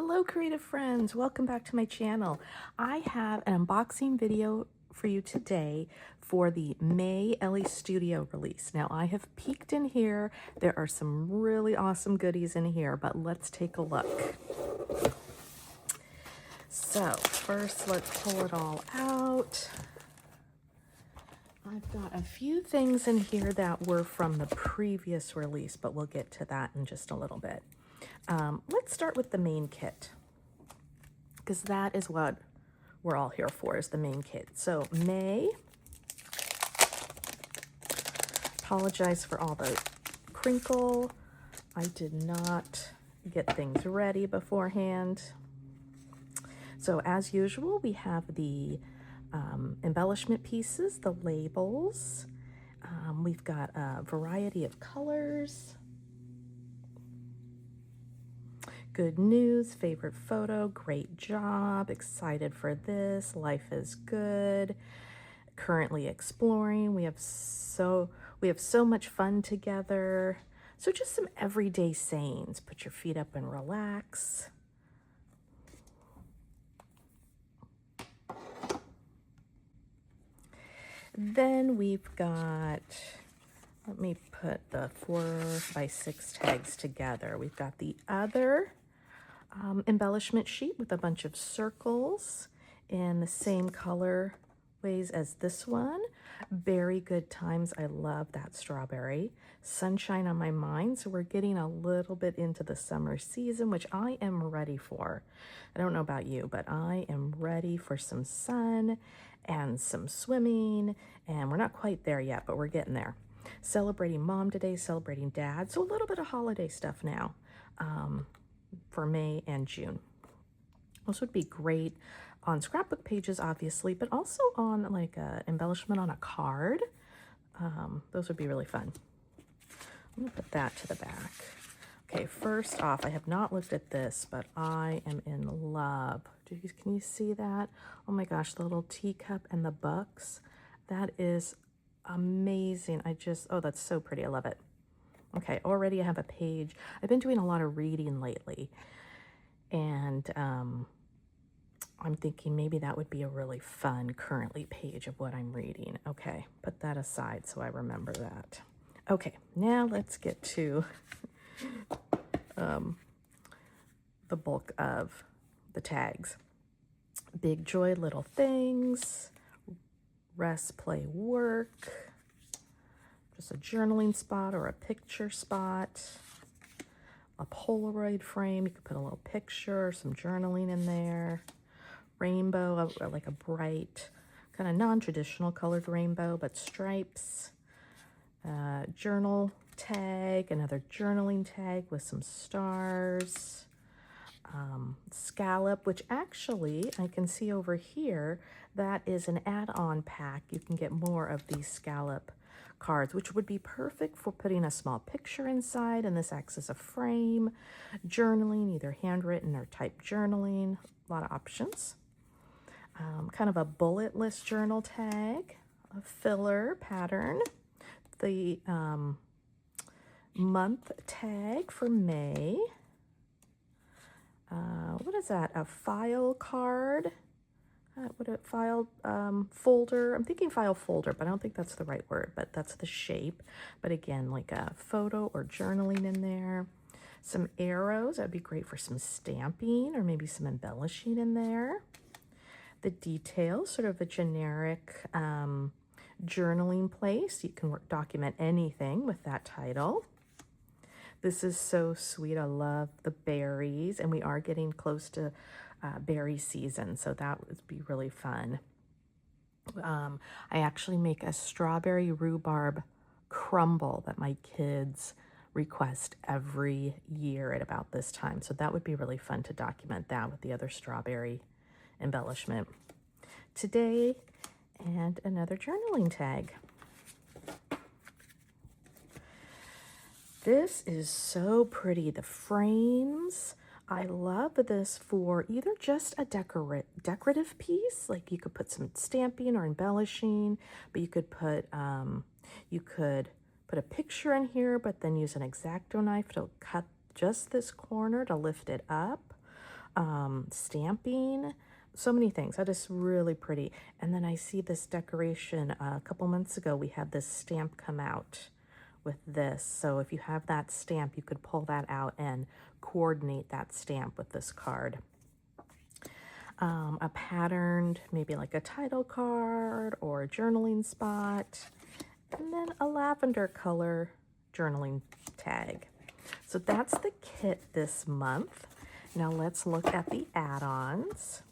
Hello creative friends, welcome back to my channel. I have an unboxing video for you today for the May Elle Studio release. Now I have peeked in here, there are some really awesome goodies in here, but let's take a look. So first let's pull it all out. I've got a few things in here that were from the previous release, but we'll get to that in just a little bit. Let's start with the main kit, because that is what we're all here for, is the main kit. So May, apologize for all the crinkle. I did not get things ready beforehand. So as usual, we have the embellishment pieces, the labels. We've got a variety of colors. Good news, favorite photo, great job, excited for this, life is good, currently exploring, we have so much fun together. So just some everyday sayings. Put your feet up and relax. Then we've got, let me put the 4x6 tags together. We've got the other embellishment sheet with a bunch of circles in the same color ways as this one. Very good times. I love that strawberry. Sunshine on my mind. So we're getting a little bit into the summer season, which I am ready for. I don't know about you, but I am ready for some sun and some swimming. And we're not quite there yet, but we're getting there. Celebrating mom today, celebrating dad. So a little bit of holiday stuff now. For May and June. Those would be great on scrapbook pages, obviously, but also on like a embellishment on a card. Those would be really fun. I'm gonna put that to the back. Okay, first off, I have not looked at this, but I am in love. Can you see that? Oh my gosh, the little teacup and the books. That is amazing. Oh, that's so pretty. I love it. Okay, already I have a page. I've been doing a lot of reading lately, and I'm thinking maybe that would be a really fun currently page of what I'm reading. Okay, put that aside so I remember that. Okay, now let's get to the bulk of the tags. Big joy, little things, rest, play, work. Just a journaling spot or a picture spot, a Polaroid frame. You could put a little picture or some journaling in there. Rainbow, like a bright, kind of non-traditional colored rainbow, but stripes. Journal tag, another journaling tag with some stars. Scallop, which actually I can see over here, that is an add-on pack. You can get more of these scallop cards, which would be perfect for putting a small picture inside, and this acts as a frame. Journaling, either handwritten or typed journaling, a lot of options. Kind of a bullet list journal tag, a filler pattern, the month tag for May. What is that? A file card? File folder. I'm thinking file folder, but I don't think that's the right word, but that's the shape. But again, like a photo or journaling in there. Some arrows. That'd be great for some stamping or maybe some embellishing in there. The details, sort of a generic journaling place. You can document anything with that title. This is so sweet. I love the berries, and we are getting close to berry season, so that would be really fun. I actually make a strawberry rhubarb crumble that my kids request every year at about this time, so that would be really fun to document that with the other strawberry embellishment. Today, and another journaling tag. This is so pretty. The frames, I love this for either just a decorative piece, like you could put some stamping or embellishing, but you could put a picture in here, but then use an X-Acto knife to cut just this corner to lift it up. stamping, so many things. That is really pretty. And then I see this decoration. A couple months ago, we had this stamp come out with this. So if you have that stamp, you could pull that out and coordinate that stamp with this card. A patterned, maybe like a title card or a journaling spot, and then a lavender color journaling tag. So that's the kit this month. Now let's look at the add-ons.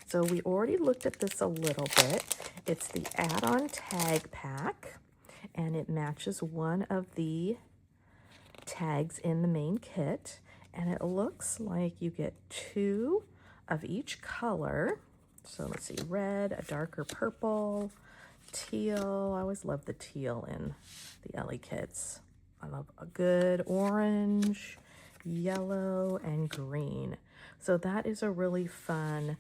So we already looked at this a little bit. It's the add-on tag pack, and it matches one of the tags in the main kit. And it looks like you get 2 of each color. So let's see, red, a darker purple, teal. I always love the teal in the Elle kits. I love a good orange, yellow, and green. So that is a really fun,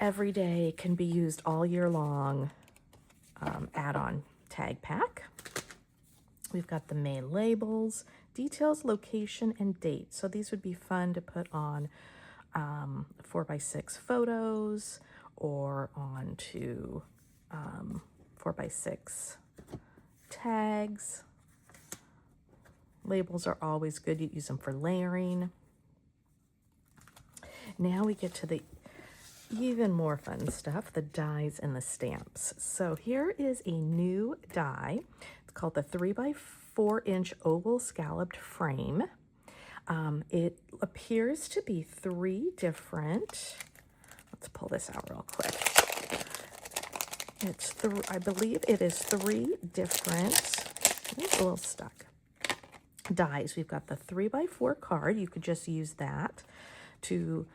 everyday, can be used all year long add-on tag pack. We've got the main labels, details, location, and date. So these would be fun to put on 4x6 photos or onto 4x6 tags. Labels are always good. You use them for layering. Now we get to the even more fun stuff, the dies and the stamps. So here is a new die. It's called the 3x4-inch oval scalloped frame. It appears to be 3 different, let's pull this out real quick. I believe it is 3 different, it's a little stuck, dies. We've got the 3x4 card. You could just use that to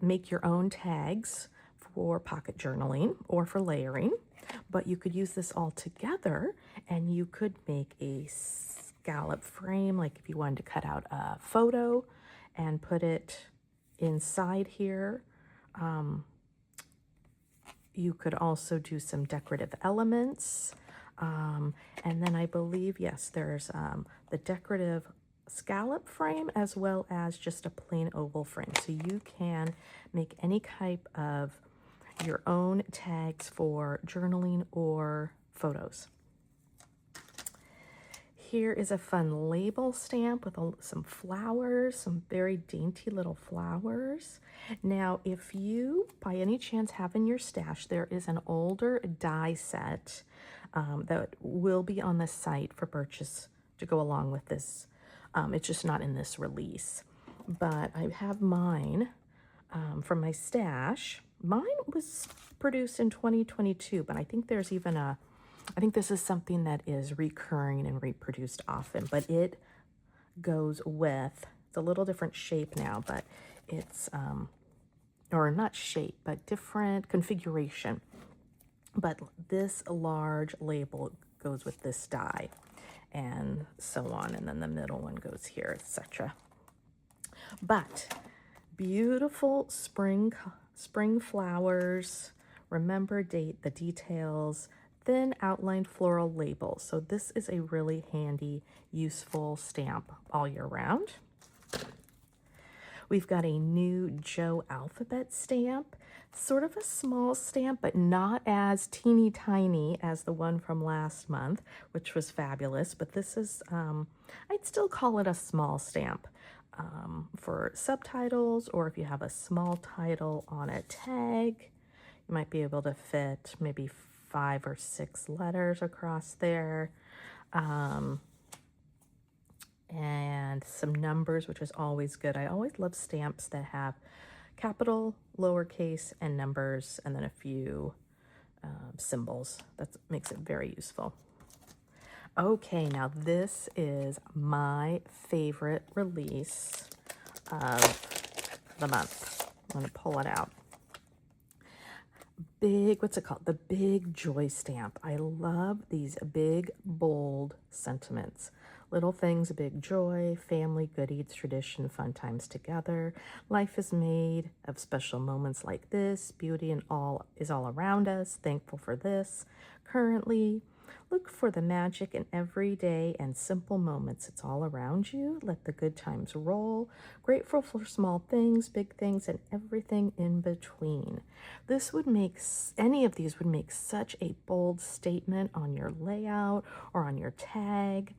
make your own tags for pocket journaling or for layering, but you could use this all together and you could make a scallop frame, like if you wanted to cut out a photo and put it inside here. You could also do some decorative elements. And then I believe, yes, there's the decorative scallop frame as well as just a plain oval frame. So you can make any type of your own tags for journaling or photos. Here is a fun label stamp with some flowers, some very dainty little flowers. Now, if you, by any chance, have in your stash, there is an older die set that will be on the site for purchase to go along with this. It's just not in this release. But I have mine from my stash. Mine was produced in 2022, but I think there's even I think this is something that is recurring and reproduced often, but it goes with, it's a little different shape now, but it's, or not shape, but different configuration. But this large label goes with this die and so on. And then the middle one goes here, etc. But beautiful spring flowers. Remember the details. Thin outlined floral labels. So this is a really handy, useful stamp all year round. We've got a new Joe alphabet stamp, sort of a small stamp, but not as teeny tiny as the one from last month, which was fabulous. But this is, I'd still call it a small stamp for subtitles, or if you have a small title on a tag, you might be able to fit maybe 5 or 6 letters across there, and some numbers, which is always good. I always love stamps that have capital, lowercase, and numbers, and then a few symbols. That makes it very useful. Okay, now this is my favorite release of the month. I'm going to pull it out. Big, what's it called? The Big Joy Stamp. I love these big, bold sentiments. Little things, big joy, family, good eats, tradition, fun times together. Life is made of special moments like this. Beauty and all is all around us. Thankful for this. Currently, Look for the magic in everyday and simple moments. It's all around you. Let the good times roll. Grateful for small things, big things, and everything in between. This would make, any of these would make such a bold statement on your layout or on your tag.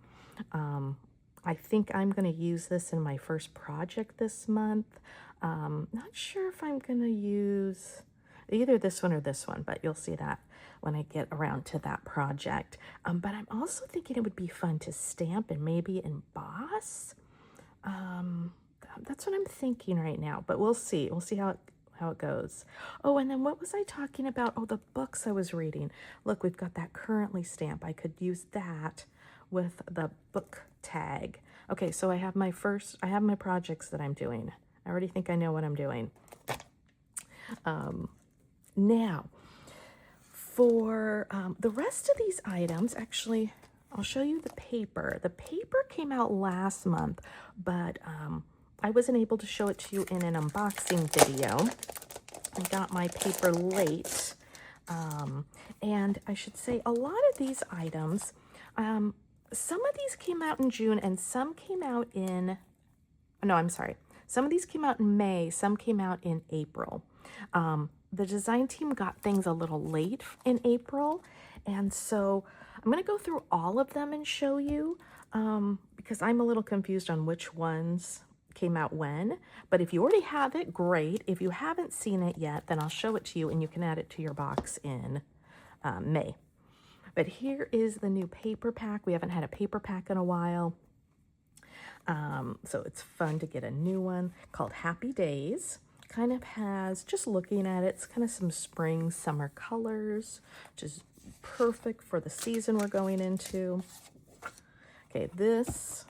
I think I'm going to use this in my first project this month. Not sure if I'm going to use either this one or this one, but you'll see that when I get around to that project. But I'm also thinking it would be fun to stamp and maybe emboss. That's what I'm thinking right now, but we'll see. We'll see how it goes. Oh, and then what was I talking about? Oh, the books I was reading. Look, we've got that currently stamp. I could use that with the book tag. Okay, so I have my projects that I'm doing. I already think I know what I'm doing. Now, for the rest of these items, actually, I'll show you the paper. The paper came out last month, but I wasn't able to show it to you in an unboxing video. I got my paper late. And I should say a lot of these items, some of these came out in June and some came out in, no, I'm sorry. Some of these came out in May, some came out in April. The design team got things a little late in April, and so I'm going to go through all of them and show you because I'm a little confused on which ones came out when. But if you already have it, great. If you haven't seen it yet, then I'll show it to you and you can add it to your box in May. But here is the new paper pack. We haven't had a paper pack in a while. So it's fun to get a new one called Happy Days. Kind of has, just looking at it, it's kind of some spring, summer colors, which is perfect for the season we're going into. Okay, this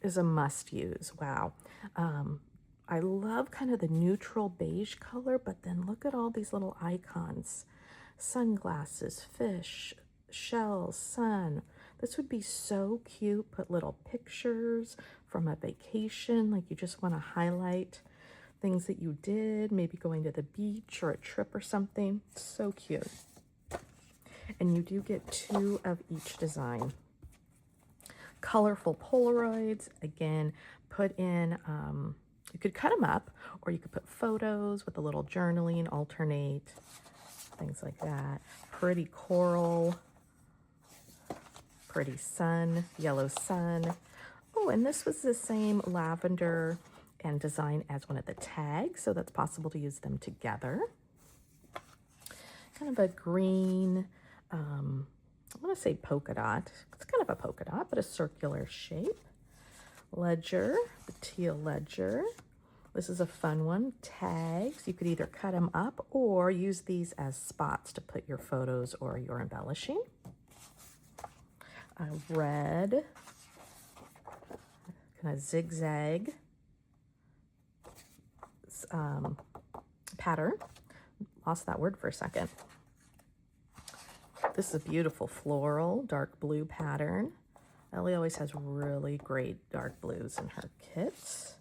is a must use. Wow. I love kind of the neutral beige color, but then look at all these little icons. Sunglasses, fish, shells, sun. This would be so cute. Put little pictures from a vacation, like you just want to highlight things that you did, maybe going to the beach or a trip or something. So cute. And you do get 2 of each design. Colorful Polaroids, again, put in, you could cut them up or you could put photos with a little journaling, alternate, things like that. Pretty coral, pretty sun, yellow sun. Oh, and this was the same lavender and design as one of the tags, so that's possible to use them together. Kind of a green, I want to say polka dot. It's kind of a polka dot, but a circular shape. Ledger, the teal ledger. This is a fun one. Tags, you could either cut them up or use these as spots to put your photos or your embellishing. A red, kind of zigzag pattern. Lost that word for a second. This is a beautiful floral, dark blue pattern. Elle always has really great dark blues in her kits.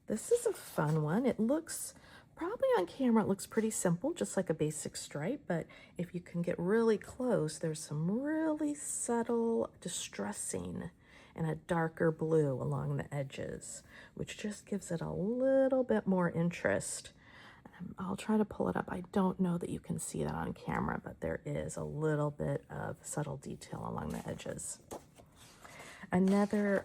This is a fun one. It looks, probably on camera, it looks pretty simple, just like a basic stripe, but if you can get really close, there's some really subtle distressing and a darker blue along the edges, which just gives it a little bit more interest. I'll try to pull it up. I don't know that you can see that on camera, but there is a little bit of subtle detail along the edges. Another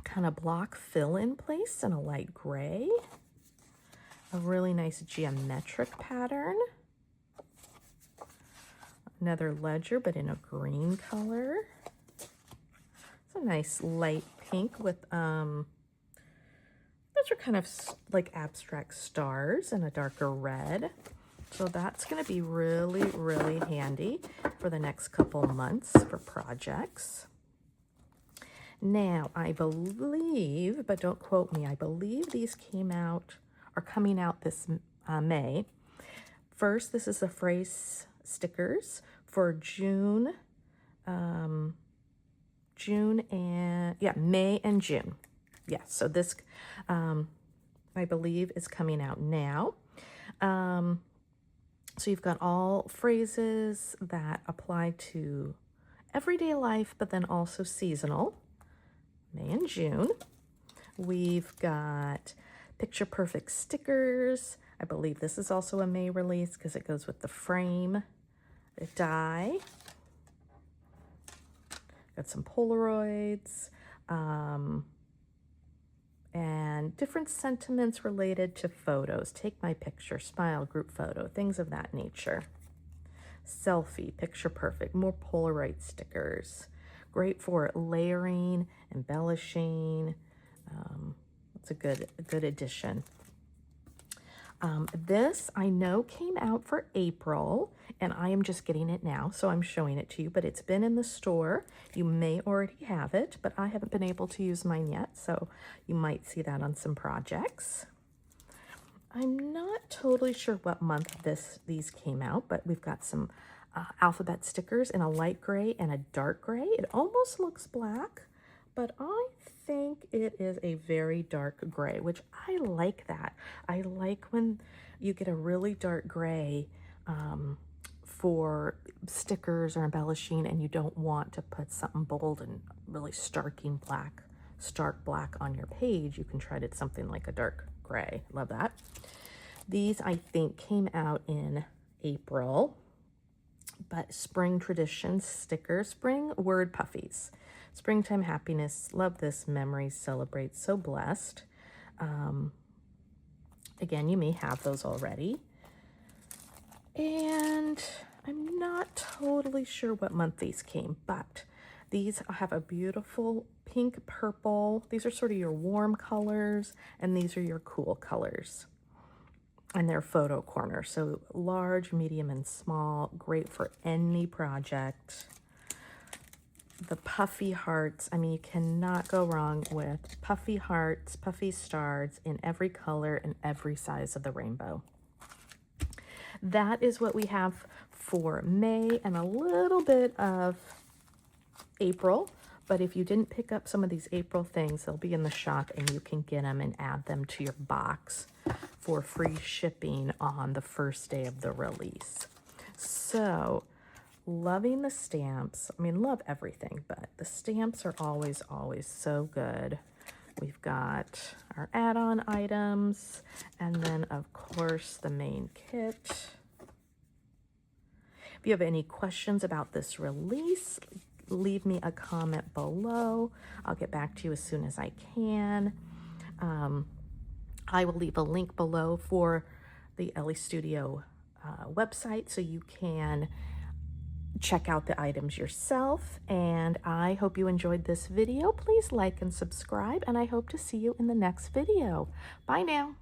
kind of block fill-in place in a light gray. A really nice geometric pattern. Another ledger, but in a green color. It's a nice light pink with, those are kind of like abstract stars and a darker red. So that's going to be really, really handy for the next couple months for projects. Now, I believe, but don't quote me, I believe these are coming out this May. First, this is the phrase stickers for May and June. Yeah, so this, I believe, is coming out now. So you've got all phrases that apply to everyday life, but then also seasonal, May and June. We've got picture perfect stickers. I believe this is also a May release because it goes with the frame, the die. Got some Polaroids, and different sentiments related to photos. Take my picture, smile, group photo, things of that nature. Selfie, picture perfect, more Polaroid stickers. Great for layering, embellishing. It's a good addition. This I know came out for April, and I am just getting it now, so I'm showing it to you, but it's been in the store. You may already have it, but I haven't been able to use mine yet, so you might see that on some projects. I'm not totally sure what month these came out, but we've got some alphabet stickers in a light gray and a dark gray. It almost looks black, but I think it is a very dark gray, which I like that. I like when you get a really dark gray for stickers or embellishing, and you don't want to put something bold and really stark black on your page. You can try to something like a dark gray. Love that. These I think came out in April, but Spring Traditions stickers, Spring Word Puffies. Springtime happiness, love this, memories, celebrate, so blessed. Again, you may have those already. And I'm not totally sure what month these came, but these have a beautiful pink, purple. These are sort of your warm colors, and these are your cool colors. And they're photo corner, so large, medium, and small, great for any project. The puffy hearts, I mean, you cannot go wrong with puffy hearts, puffy stars in every color and every size of the rainbow. That is what we have for May and a little bit of April. But if you didn't pick up some of these April things, they'll be in the shop and you can get them and add them to your box for free shipping on the first day of the release. So, loving the stamps. I mean, love everything, but the stamps are always so good. We've got our add-on items, and then, of course, the main kit. If you have any questions about this release, leave me a comment below. I'll get back to you as soon as I can. I will leave a link below for the Elle Studio website so you can check out the items yourself. And I hope you enjoyed this video. Please like and subscribe, and I hope to see you in the next video. Bye now.